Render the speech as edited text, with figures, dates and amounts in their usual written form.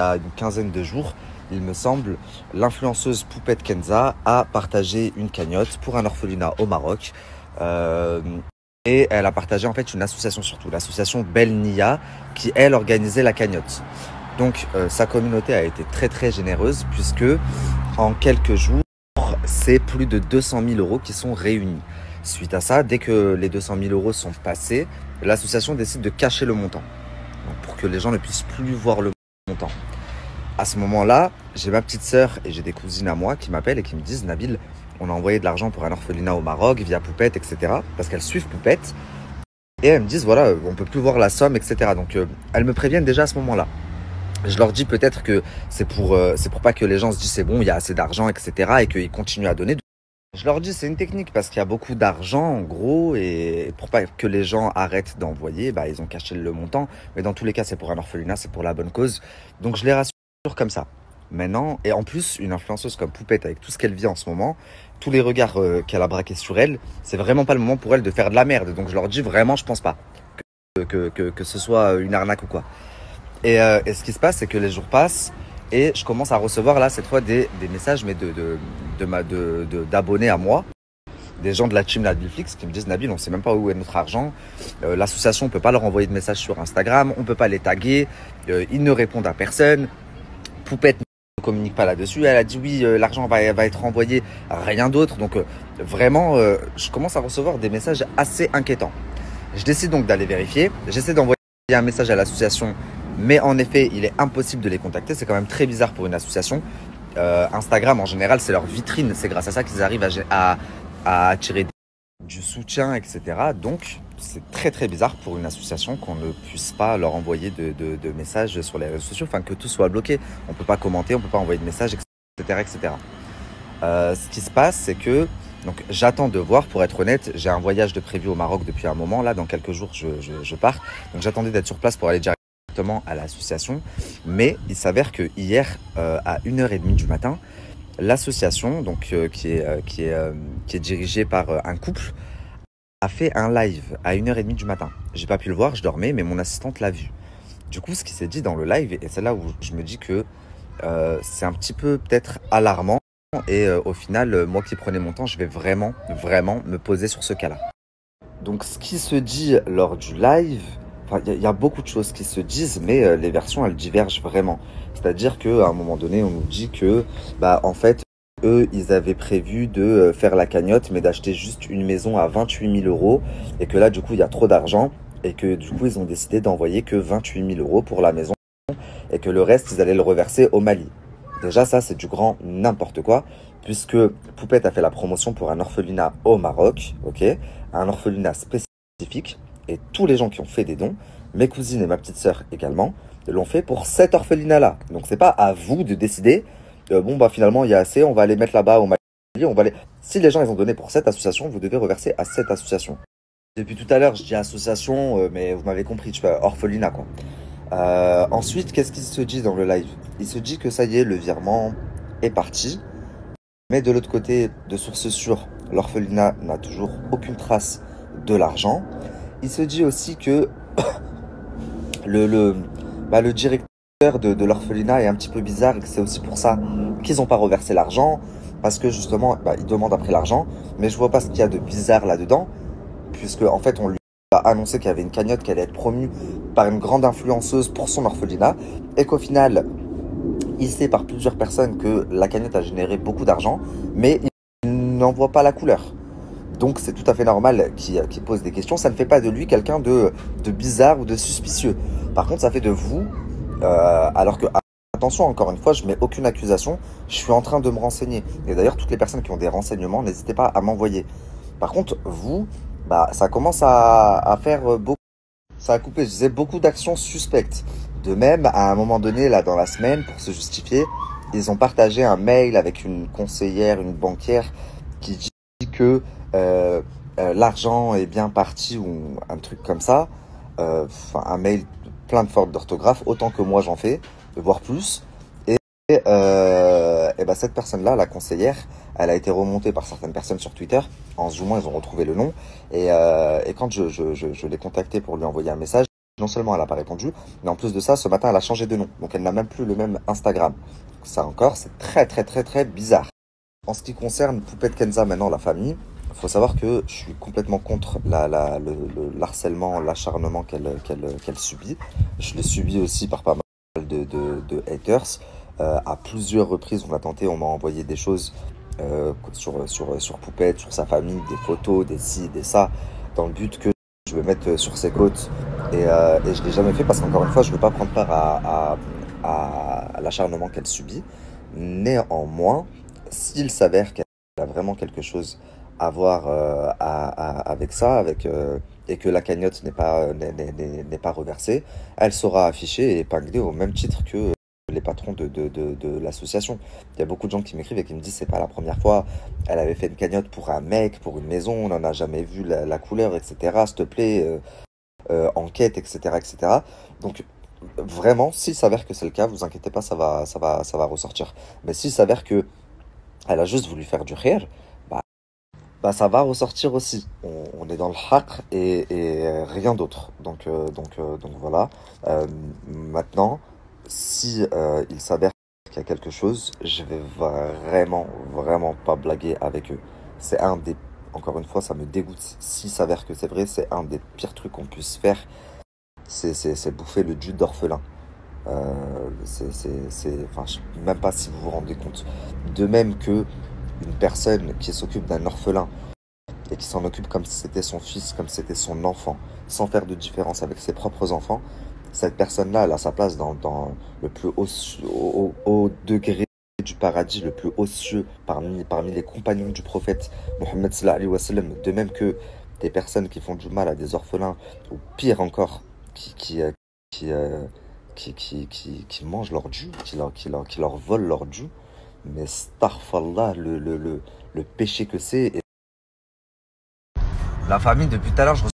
Il y a une quinzaine de jours, il me semble, l'influenceuse Poupette Kenza a partagé une cagnotte pour un orphelinat au Maroc. Euh, et elle a partagé en fait une association surtout, l'association Belle Nia, qui elle organisait la cagnotte. Donc sa communauté a été très très généreuse puisque en quelques jours, c'est plus de 200 000 euros qui sont réunis. Suite à ça, dès que les 200 000 euros sont passés, l'association décide de cacher le montant. Donc, pour que les gens ne puissent plus voir le montant. À ce moment-là, j'ai ma petite sœur et j'ai des cousines à moi qui m'appellent et qui me disent « Nabil, on a envoyé de l'argent pour un orphelinat au Maroc via Poupette, etc. » Parce qu'elles suivent Poupette. Et elles me disent « Voilà, on ne peut plus voir la somme, etc. » Donc, elles me préviennent déjà à ce moment-là. Je leur dis peut-être que c'est pour pas que les gens se disent « C'est bon, il y a assez d'argent, etc. » et qu'ils continuent à donner. Je leur dis c'est une technique parce qu'il y a beaucoup d'argent en gros et pour pas que les gens arrêtent d'envoyer, bah, ils ont caché le montant. Mais dans tous les cas, c'est pour un orphelinat, c'est pour la bonne cause. Donc je les rassure comme ça. Maintenant, et en plus, une influenceuse comme Poupette, avec tout ce qu'elle vit en ce moment, tous les regards qu'elle a braqués sur elle, c'est vraiment pas le moment pour elle de faire de la merde. Donc je leur dis vraiment, je pense pas que ce soit une arnaque ou quoi. Et ce qui se passe, c'est que les jours passent et je commence à recevoir là cette fois des messages mais d'abonnés à moi, des gens de la team Nabilflix qui me disent Nabil, on sait même pas où est notre argent, l'association on peut pas leur envoyer de messages sur Instagram, on peut pas les taguer, ils ne répondent à personne, Poupette ne communique pas là-dessus, elle a dit oui l'argent va être envoyé, rien d'autre. Donc vraiment je commence à recevoir des messages assez inquiétants. Je décide donc d'aller vérifier, j'essaie d'envoyer un message à l'association. Mais en effet, il est impossible de les contacter. C'est quand même très bizarre pour une association. Instagram, en général, c'est leur vitrine. C'est grâce à ça qu'ils arrivent à attirer du soutien, etc. Donc, c'est très très bizarre pour une association qu'on ne puisse pas leur envoyer de messages sur les réseaux sociaux. Enfin, que tout soit bloqué. On ne peut pas commenter, on ne peut pas envoyer de messages, etc. etc. Ce qui se passe, c'est que donc, j'attends de voir. Pour être honnête, j'ai un voyage de prévu au Maroc depuis un moment. Là, dans quelques jours, je pars. Donc, j'attendais d'être sur place pour aller directement à l'association, mais il s'avère que hier à 1h30 du matin, l'association donc qui est dirigée par un couple a fait un live à 1h30 du matin. J'ai pas pu le voir, je dormais, mais mon assistante l'a vu. Du coup, ce qui s'est dit dans le live, et c'est là où je me dis que c'est un petit peu peut-être alarmant, et au final, moi qui prenais mon temps, je vais vraiment me poser sur ce cas-là. Donc ce qui se dit lors du live, enfin, il y a beaucoup de choses qui se disent, mais les versions, elles divergent vraiment. C'est-à-dire qu'à un moment donné, on nous dit que, bah, en fait, eux, ils avaient prévu de faire la cagnotte, mais d'acheter juste une maison à 28 000 euros. Et que là, du coup, il y a trop d'argent. Et que du coup, ils ont décidé d'envoyer que 28 000 euros pour la maison. Et que le reste, ils allaient le reverser au Mali. Déjà, ça, c'est du grand n'importe quoi. Puisque Poupette a fait la promotion pour un orphelinat au Maroc, ok, un orphelinat spécifique. Et tous les gens qui ont fait des dons, mes cousines et ma petite sœur également, l'ont fait pour cet orphelinat-là. Donc c'est pas à vous de décider, bon bah finalement il y a assez, on va les mettre là-bas au Mali, on va les... Si les gens ils ont donné pour cette association, vous devez reverser à cette association. Depuis tout à l'heure je dis association, mais vous m'avez compris, tu vois, orphelinat quoi. Ensuite, qu'est-ce qui se dit dans le live? Il se dit que ça y est, le virement est parti. Mais de l'autre côté, de sources sûres, l'orphelinat n'a toujours aucune trace de l'argent. Il se dit aussi que le directeur de l'orphelinat est un petit peu bizarre et que c'est aussi pour ça qu'ils n'ont pas reversé l'argent. Parce que justement, ils demandent après l'argent. Mais je vois pas ce qu'il y a de bizarre là-dedans. Puisque en fait, on lui a annoncé qu'il y avait une cagnotte qui allait être promue par une grande influenceuse pour son orphelinat. Et qu'au final, il sait par plusieurs personnes que la cagnotte a généré beaucoup d'argent. Mais il n'en voit pas la couleur. Donc c'est tout à fait normal qu'il pose des questions. Ça ne fait pas de lui quelqu'un de bizarre ou de suspicieux. Par contre, ça fait de vous, alors que, attention, encore une fois, je mets aucune accusation, je suis en train de me renseigner. Et d'ailleurs, toutes les personnes qui ont des renseignements, n'hésitez pas à m'envoyer. Par contre, vous, ça commence à faire beaucoup, ça a coupé, je disais, beaucoup d'actions suspectes. De même, à un moment donné, là, dans la semaine, pour se justifier, ils ont partagé un mail avec une conseillère, une banquière, qui dit que l'argent est bien parti ou un truc comme ça, un mail plein de fautes d'orthographe, autant que moi j'en fais, voire plus. Et cette personne-là, la conseillère, elle a été remontée par certaines personnes sur Twitter. En se zoomant, ils ont retrouvé le nom. Et quand je l'ai contacté pour lui envoyer un message, Non seulement elle n'a pas répondu, mais en plus de ça, ce matin, elle a changé de nom. Donc elle n'a même plus le même Instagram. Ça encore, c'est très très très très bizarre. En ce qui concerne Poupette Kenza, maintenant la famille, il faut savoir que je suis complètement contre l'harcèlement, l'acharnement qu'elle subit. Je l'ai subi aussi par pas mal de haters. À plusieurs reprises, on a tenté, on m'a envoyé des choses sur Poupette, sur sa famille, des photos, des ci, des ça, dans le but que je me mette sur ses côtes. Et je ne l'ai jamais fait parce qu'encore une fois, je ne veux pas prendre part à l'acharnement qu'elle subit. Néanmoins, s'il s'avère qu'elle a vraiment quelque chose à voir avec ça, et que la cagnotte n'est pas reversée, elle sera affichée et épinglée au même titre que les patrons de l'association. Il y a beaucoup de gens qui m'écrivent et qui me disent c'est pas la première fois, elle avait fait une cagnotte pour un mec, pour une maison, on n'en a jamais vu la couleur, etc. S'il te plaît, enquête, etc., etc. Donc vraiment, s'il s'avère que c'est le cas, vous inquiétez pas, ça va ressortir. Mais s'il s'avère que elle a juste voulu faire du rire, bah ça va ressortir aussi. On est dans le haqq et rien d'autre. Donc voilà. Maintenant, si il s'avère qu'il y a quelque chose, je vais vraiment pas blaguer avec eux. C'est un des, encore une fois, ça me dégoûte. S'il s'avère que c'est vrai, c'est un des pires trucs qu'on puisse faire. C'est bouffer le jus d'orphelin. Enfin, même pas si vous vous rendez compte. De même que une personne qui s'occupe d'un orphelin et qui s'en occupe comme si c'était son fils, comme si c'était son enfant, sans faire de différence avec ses propres enfants, cette personne-là, elle a sa place dans le plus haut degré du paradis, le plus haut cieux parmi les compagnons du prophète Mohammed sallallahu alayhi wa sallam. De même que des personnes qui font du mal à des orphelins, ou pire encore, qui, euh, qui mangent leur dû, qui leur volent leur dû. Mais astaghfirullah, le péché que c'est. La famille, depuis tout à l'heure, je